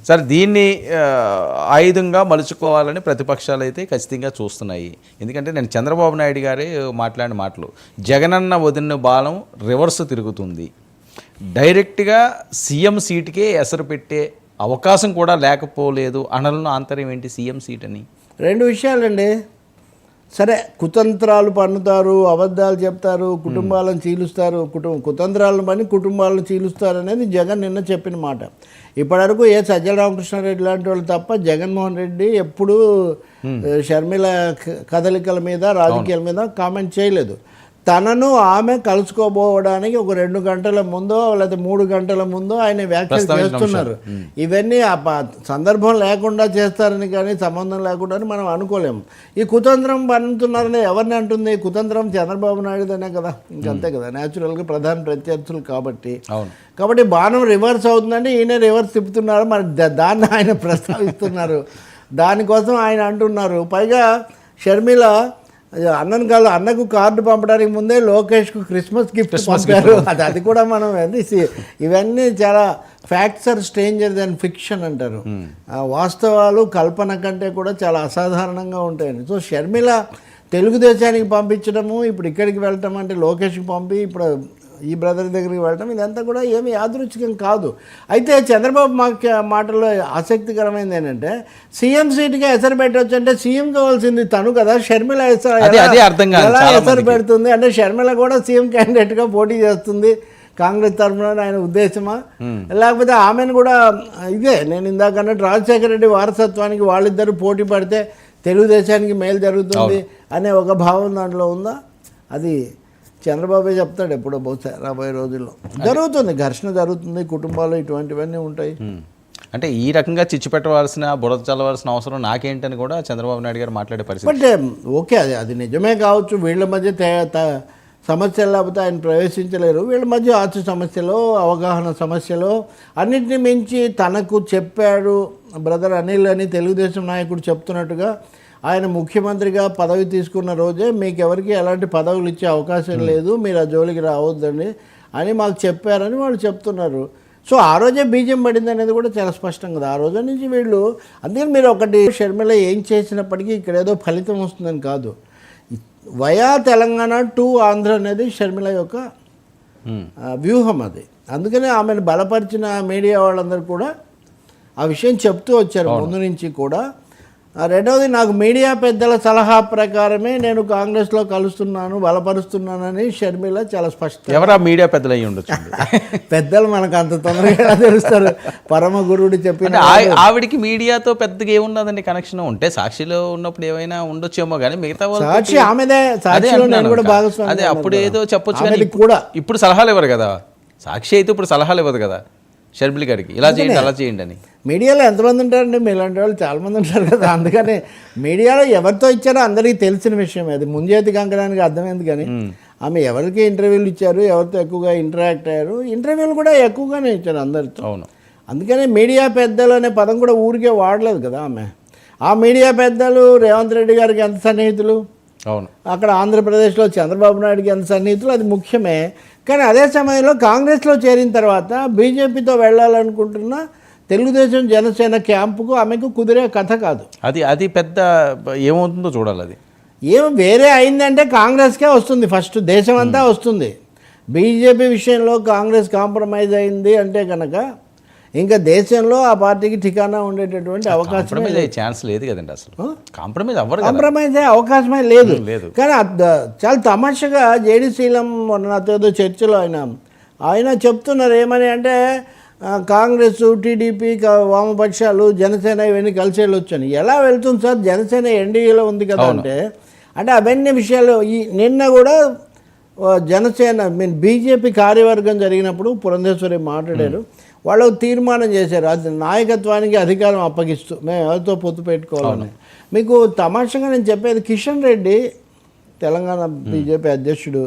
Sir దీన్ని ఆయుధంగా మలుచుకోవాలని ప్రతిపక్షాలు అయితే ఖచ్చితంగా చూస్తున్నాయి. ఎందుకంటే నేను చంద్రబాబు నాయుడు గారే మాట్లాడిన మాటలు, జగనన్న వదిన బాలం రివర్స్ తిరుగుతుంది, డైరెక్ట్గా సీఎం సీటుకే ఎసరు పెట్టే అవకాశం కూడా లేకపోలేదు అనలను ఆంతర్యం ఏంటి సీఎం సీట్ అని? రెండు విషయాలండి. సరే, కుతంత్రాలు పన్నుతారు, అబద్ధాలు చెప్తారు, కుటుంబాలను చీలుస్తారు, కుతంత్రాలను పని కుటుంబాలను చీలుస్తారు అనేది జగన్ నిన్న చెప్పిన మాట. ఇప్పటివరకు ఏ సజ్జల రామకృష్ణారెడ్డి లాంటి వాళ్ళు తప్ప జగన్మోహన్ రెడ్డి ఎప్పుడూ షర్మిల కదలికల మీద, రాజకీయాల మీద కామెంట్ చేయలేదు. తనను ఆమె కలుసుకోబోవడానికి ఒక 2 గంటల ముందో లేదా 3 గంటల ముందో ఆయన వ్యాఖ్యలు చేస్తున్నారు. ఇవన్నీ సందర్భం లేకుండా చేస్తారని కానీ సంబంధం లేకుండా మనం అనుకోలేము. ఈ కుతంత్రం పన్నుతున్నారని ఎవరిని అంటుంది? కుతంత్రం చంద్రబాబు నాయుడుదనే కదా, ఇంకంతే కదా, న్యాచురల్గా ప్రధాన ప్రత్యర్థులు కాబట్టి బాణం రివర్స్ అవుతుందంటే ఈయన రివర్స్ తిప్పుతున్నారు. మరి దాన్ని ఆయన ప్రస్తావిస్తున్నారు, దానికోసం ఆయన అంటున్నారు. పైగా షర్మిల అన్నకు కార్డు పంపడానికి ముందే లోకేష్కు క్రిస్మస్ గిఫ్ట్ పంపారు. అది కూడా మనం ఇవన్నీ చాలా facts are stranger than fiction అంటారు. వాస్తవాలు కల్పన కంటే కూడా చాలా అసాధారణంగా ఉంటాయని. సో షర్మిల తెలుగుదేశానికి పంపించడము, ఇప్పుడు ఇక్కడికి వెళ్ళటం, అంటే లోకేష్కి పంపి ఇప్పుడు ఈ బ్రదర్ దగ్గరికి వెళ్ళటం, ఇదంతా కూడా ఏమి యాదృచ్ఛికం కాదు. అయితే చంద్రబాబు మాటల్లో ఆసక్తికరమైనది ఏంటంటే, సీఎం సీట్గా ఎసరు పెట్టవచ్చు అంటే సీఎం కావాల్సింది తను కదా, షర్మిల ఎలా ఎసరు పెడుతుంది అంటే షర్మిల కూడా సీఎం క్యాండిడేట్గా పోటీ చేస్తుంది కాంగ్రెస్ తరఫున ఆయన ఉద్దేశమా? లేకపోతే ఆమెను కూడా ఇదే నేను ఇందాక అన్నట్టు రాజశేఖర రెడ్డి వారసత్వానికి వాళ్ళిద్దరూ పోటీ పడితే తెలుగుదేశానికి మేలు జరుగుతుంది అనే ఒక భావం దాంట్లో ఉందా? అది చంద్రబాబే చెప్తాడు ఎప్పుడో, బహుశా రాబోయే రోజుల్లో జరుగుతుంది, ఘర్షణ జరుగుతుంది, కుటుంబాలు ఇటువంటివన్నీ ఉంటాయి. అంటే ఈ రకంగా చిచ్చు పెట్టవలసిన, బురద చల్లవలసిన అవసరం నాకేంటని కూడా చంద్రబాబు నాయుడు గారు మాట్లాడే పరిస్థితి. అంటే ఓకే, అది నిజమే కావచ్చు. వీళ్ళ మధ్య సమస్యలు లేకపోతే ఆయన ప్రవేశించలేరు. వీళ్ళ మధ్య ఆర్చి సమస్యలో, అవగాహన సమస్యలో, అన్నింటినీ మించి తనకు చెప్పాడు బ్రదర్ అనిల్ అని తెలుగుదేశం నాయకుడు చెప్తున్నట్టుగా, ఆయన ముఖ్యమంత్రిగా పదవి తీసుకున్న రోజే మీకు ఎవరికి ఎలాంటి పదవులు ఇచ్చే అవకాశం లేదు, మీరు ఆ జోలికి రావద్దండి అని మాకు చెప్పారని వాళ్ళు చెప్తున్నారు. సో ఆ రోజే బీజం పడింది అనేది కూడా చాలా స్పష్టం కదా. ఆ రోజు నుంచి వీళ్ళు, అందుకని మీరు ఒకటి, షర్మిల ఏం చేసినప్పటికీ ఇక్కడ ఏదో ఫలితం వస్తుందని కాదు, వయా తెలంగాణ టు ఆంధ్ర అనేది షర్మిల యొక్క వ్యూహం. అది అందుకనే ఆమెను బలపరిచిన మీడియా వాళ్ళందరూ కూడా ఆ విషయం చెప్తూ వచ్చారు ముందు నుంచి కూడా. రెండవది, నాకు మీడియా పెద్దల సలహా ప్రకారమే నేను కాంగ్రెస్లో కలుస్తున్నాను, బలపరుస్తున్నానని షర్మిల చాలా స్పష్టం. ఎవరా మీడియా పెద్దలు అయ్యి ఉండొచ్చు? పెద్దలు మనకు అంత తొందరగా తెలుస్తారు. పరమ గురుడు చెప్పిన ఆవిడికి మీడియాతో పెద్దగా ఏమున్నదండి కనెక్షన్? ఉంటే సాక్షిలో ఉన్నప్పుడు ఏమైనా ఉండొచ్చేమో కానీ మిగతా సాక్షి ఆమెదే, సాక్షిలో నేను కూడా భాగస్వామి. అదే అప్పుడు ఏదో చెప్పొచ్చు కానీ కూడా ఇప్పుడు సలహాలు ఇవ్వరు కదా. సాక్షి అయితే ఇప్పుడు సలహాలు ఇవ్వదు కదా షర్మిల గారికి, ఇలా చేయండి అలా చేయండి అని. మీడియాలో ఎంతమంది ఉంటారండి? మీలాంటి వాళ్ళు చాలామంది ఉంటారు కదా. అందుకని మీడియాలో ఎవరితో ఇచ్చారో అందరికీ తెలిసిన విషయం. అది ముంజేతి కంకడానికి అర్థమైంది. కానీ ఆమె ఎవరికి ఇంటర్వ్యూలు ఇచ్చారు, ఎవరితో ఎక్కువగా ఇంటరాక్ట్ అయ్యారు, ఇంటర్వ్యూలు కూడా ఎక్కువగానే ఇచ్చారు అందరితో. అవును. అందుకని మీడియా పెద్దలు అనే పదం కూడా ఊరికే వాడలేదు కదా ఆమె. ఆ మీడియా పెద్దలు రేవంత్ రెడ్డి గారికి ఎంత సన్నిహితులు, అవును, అక్కడ ఆంధ్రప్రదేశ్లో చంద్రబాబు నాయుడుకి ఎంత సన్నిహితులు, అది ముఖ్యమే. కానీ అదే సమయంలో కాంగ్రెస్లో చేరిన తర్వాత బీజేపీతో వెళ్ళాలనుకుంటున్న తెలుగుదేశం జనసేన క్యాంపుకు ఆమెకు కుదిరే కథ కాదు. అది పెద్ద ఏమవుతుందో చూడాలి. అది వేరే అయిందంటే కాంగ్రెస్కే వస్తుంది ఫస్ట్, దేశం అంతా వస్తుంది. బీజేపీ విషయంలో కాంగ్రెస్ కాంప్రమైజ్ అయింది అంటే కనుక ఇంకా దేశంలో ఆ పార్టీకి ఠికానా ఉండేటటువంటి అవకాశం ఛాన్స్ లేదు కదండి. అసలు కాంప్రమైజ్ అయ్యే అవకాశమే లేదు. కానీ చాలా తమాషగా జేడీసీలం నాతో ఏదో చర్చలో ఆయన చెప్తున్నారు ఏమని అంటే, కాంగ్రెస్, టీడీపీ, వామపక్షాలు, జనసేన ఇవన్నీ కలిసి వెళ్ళొచ్చని. ఎలా వెళ్తుంది సార్? జనసేన ఎన్డీఏలో ఉంది కదా అంటే అవన్నీ విషయాలు. నిన్న కూడా జనసేన బీజేపీ కార్యవర్గం జరిగినప్పుడు పురంధేశ్వరి మాట్లాడారు. వాళ్ళు తీర్మానం చేశారు, అది నాయకత్వానికి అధికారం అప్పగిస్తూ మేము ఎవరితో పొత్తు పెట్టుకోవాలని. మీకు తమాషగా నేను చెప్పేది, కిషన్ రెడ్డి తెలంగాణ బీజేపీ అధ్యక్షుడు,